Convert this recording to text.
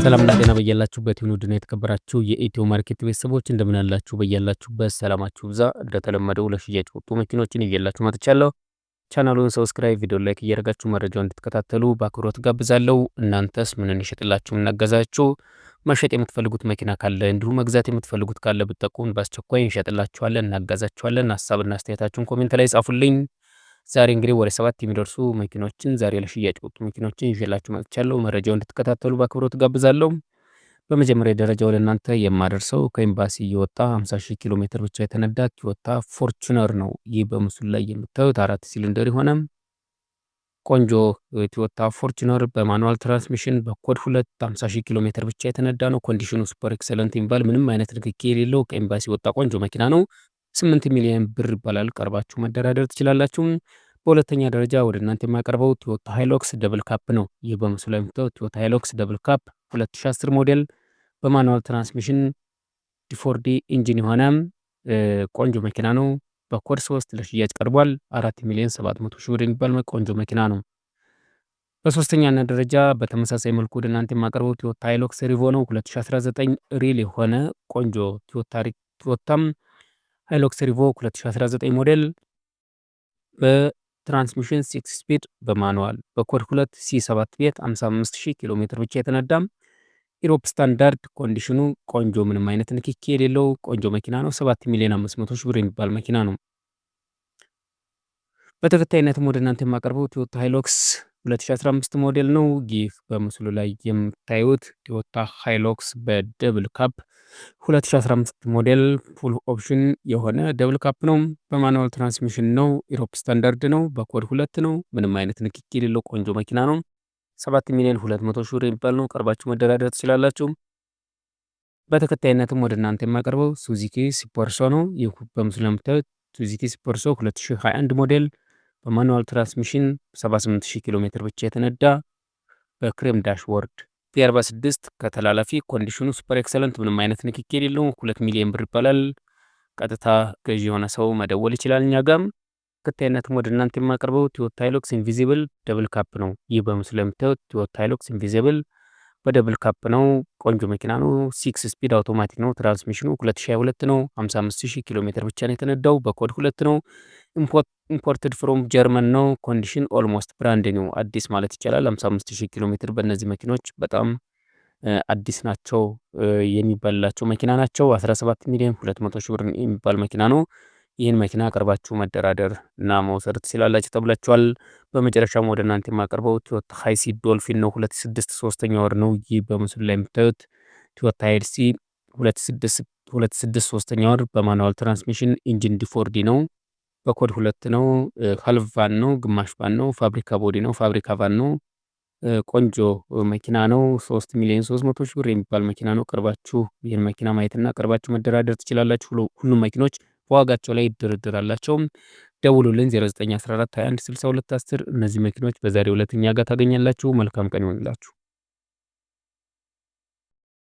ሰላምና ጤና በያላችሁበት ይሁን። ውድና የተከበራችሁ የኢትዮ ማርኬት ቤተሰቦች እንደምን አላችሁ? በያላችሁበት ሰላማችሁ ብዛ። እንደተለመደው ለሽያጭ ወጡ መኪኖችን ይዤላችሁ መጥቻለሁ። ቻናሉን ሰብስክራይብ፣ ቪዲዮ ላይክ እያደረጋችሁ መረጃውን እንድትከታተሉ በአክብሮት ጋብዛለሁ። እናንተስ ምን እንሸጥላችሁ እናገዛችሁ? መሸጥ የምትፈልጉት መኪና ካለ እንዲሁም መግዛት የምትፈልጉት ካለ ብትጠቁሙን በአስቸኳይ እንሸጥላችኋለን፣ እናጋዛችኋለን። ሀሳብና አስተያየታችሁን ኮሜንት ላይ ጻፉልኝ። ዛሬ እንግዲህ ወደ 7 የሚደርሱ መኪኖችን ዛሬ ለሽያጭ ወጡ መኪኖችን ይዤላችሁ መጥቻለሁ። መረጃውን እንድትከታተሉ በአክብሮት ጋብዛለሁ። በመጀመሪያ ደረጃ ወደ እናንተ የማደርሰው ከኤምባሲ የወጣ 50,000 ኪሎ ሜትር ብቻ የተነዳ ቶዮታ ፎርቹነር ነው። ይህ በምስሉ ላይ የምታዩት 4 ሲሊንደር የሆነ ቆንጆ ቶዮታ ፎርቹነር በማኑዋል ትራንስሚሽን በኮድ 2 50,000 ኪሎ ሜትር ብቻ የተነዳ ነው። ኮንዲሽኑ ሱፐር ኤክሰለንት የሚባል ምንም አይነት ንክኪ የሌለው ከኤምባሲ የወጣ ቆንጆ መኪና ነው። 8 ሚሊዮን ብር ይባላል። ቀርባችሁ መደራደር ትችላላችሁ። በሁለተኛ ደረጃ ወደ እናንተ የማቀርበው ቶዮታ ሃይሉክስ ደብል ካፕ ነው። ይህ በምስሉ ላይ የምታዩት ቶዮታ ሃይሉክስ ደብል ካፕ 2010 ሞዴል በማኑዋል ትራንስሚሽን ዲፎርዲ ኢንጂን የሆነ ቆንጆ መኪና ነው። በኮድ 3 ለሽያጭ ቀርቧል። 4 ሚሊዮን 700 ሺህ ብር የሚባል ቆንጆ መኪና ነው። በሶስተኛና ደረጃ በተመሳሳይ መልኩ ወደ እናንተ የማቀርበው ቶዮታ ሃይሉክስ ሪቮ ነው። 2019 ሪል የሆነ ቆንጆ ቶዮታም ሃይሉክስ ሪቮ 2019 ሞዴል በትራንስሚሽን 6 ስፒድ በማኑዋል በኮድ 2 C7 ቤት 55,000 ኪሎ ሜትር ብቻ የተነዳም ኢሮፕ ስታንዳርድ ኮንዲሽኑ ቆንጆ ምንም አይነት ንክኪ የሌለው ቆንጆ መኪና ነው። 7 ሚሊዮን 500 ሺህ ብር የሚባል መኪና ነው። በተከታይነትም ወደ እናንተ የማቀርበው ቶዮታ ሃይሉክስ 2015 ሞዴል ነው። ይህ በምስሉ ላይ የምታዩት ቶዮታ ሃይሉክስ በደብል ካፕ 2015 ሞዴል ፉል ኦፕሽን የሆነ ደብል ካፕ ነው። በማኑዋል ትራንስሚሽን ነው። ኢሮፕ ስታንዳርድ ነው። በኮድ 2 ነው። ምንም አይነት ንክኪ የሌለው ቆንጆ መኪና ነው። 7 ሚሊዮን 200 ሺህ ብር የሚባል ነው። ቀርባችሁ መደራደር ትችላላችሁ። በተከታይነትም ወደ እናንተ የማቀርበው ሱዙኪ ስፖርሶ ነው። ይህ በምስሉ ላይ የምታዩት ሱዙኪ ስፖርሶ 2021 ሞዴል በማኑዋል ትራንስሚሽን 78,000 ኪሎ ሜትር ብቻ የተነዳ በክሬም ዳሽቦርድ ፒ46 ከተላላፊ ኮንዲሽኑ ሱፐር ኤክሰለንት ምንም አይነት ንክኪ የሌለው 2 ሚሊዮን ብር ይባላል። ቀጥታ ገዢ የሆነ ሰው መደወል ይችላል እኛ ጋም። በተከታይነትም ወደ እናንተ የማቀርበው ቶዮታ ሃይሉክስ ኢንቪዚብል ደብል ካፕ ነው። ይህ በምስሉ ላይ የምታዩት ቶዮታ ሃይሉክስ ኢንቪዚብል በደብል ካፕ ነው። ቆንጆ መኪና ነው። 6 ስፒድ አውቶማቲክ ነው። ትራንስሚሽኑ 2022 ነው። 55,000 ኪሎ ሜትር ብቻ ነው የተነዳው። በኮድ 2 ነው። ኢምፖርትድ ፍሮም ጀርመን ነው። ኮንዲሽን ኦልሞስት ብራንድ ኒው አዲስ ማለት ይቻላል። 55,000 ኪሎ ሜትር በእነዚህ መኪኖች በጣም አዲስ ናቸው የሚባልላቸው መኪና ናቸው። 17 ሚሊዮን 200 ሺህ ብር የሚባል መኪና ነው። ይህን መኪና አቅርባችሁ መደራደር እና መውሰድ ትችላላችሁ ተብላችኋል። በመጨረሻም ወደ እናንተ የማቀርበው ቶዮታ ሃይሲ ዶልፊን ነው። 2006 ሶስተኛ ወር ነው። ይህ በምስሉ ላይ የምታዩት ቶዮታ ሃይሲ 2006 ሶስተኛ ወር በማኑዋል ትራንስሚሽን ኢንጂን ዲፎርዲ ነው። በኮድ 2 ነው። half ቫን ነው። ግማሽ ቫን ነው። ፋብሪካ ቦዲ ነው። ፋብሪካ ቫን ነው። ቆንጆ መኪና ነው። 3 ሚሊዮን 300 ሺህ ብር የሚባል መኪና ነው። ቀርባችሁ ይህን መኪና ማየትና ቀርባችሁ መደራደር ትችላላችሁ። ሁሉም መኪኖች በዋጋቸው ላይ ድርድር አላቸው። ደውሉልን 0914 21 62 10። እነዚህ መኪኖች በዛሬው ዕለት እኛ ጋር ታገኛላችሁ። መልካም ቀን ይሁንላችሁ።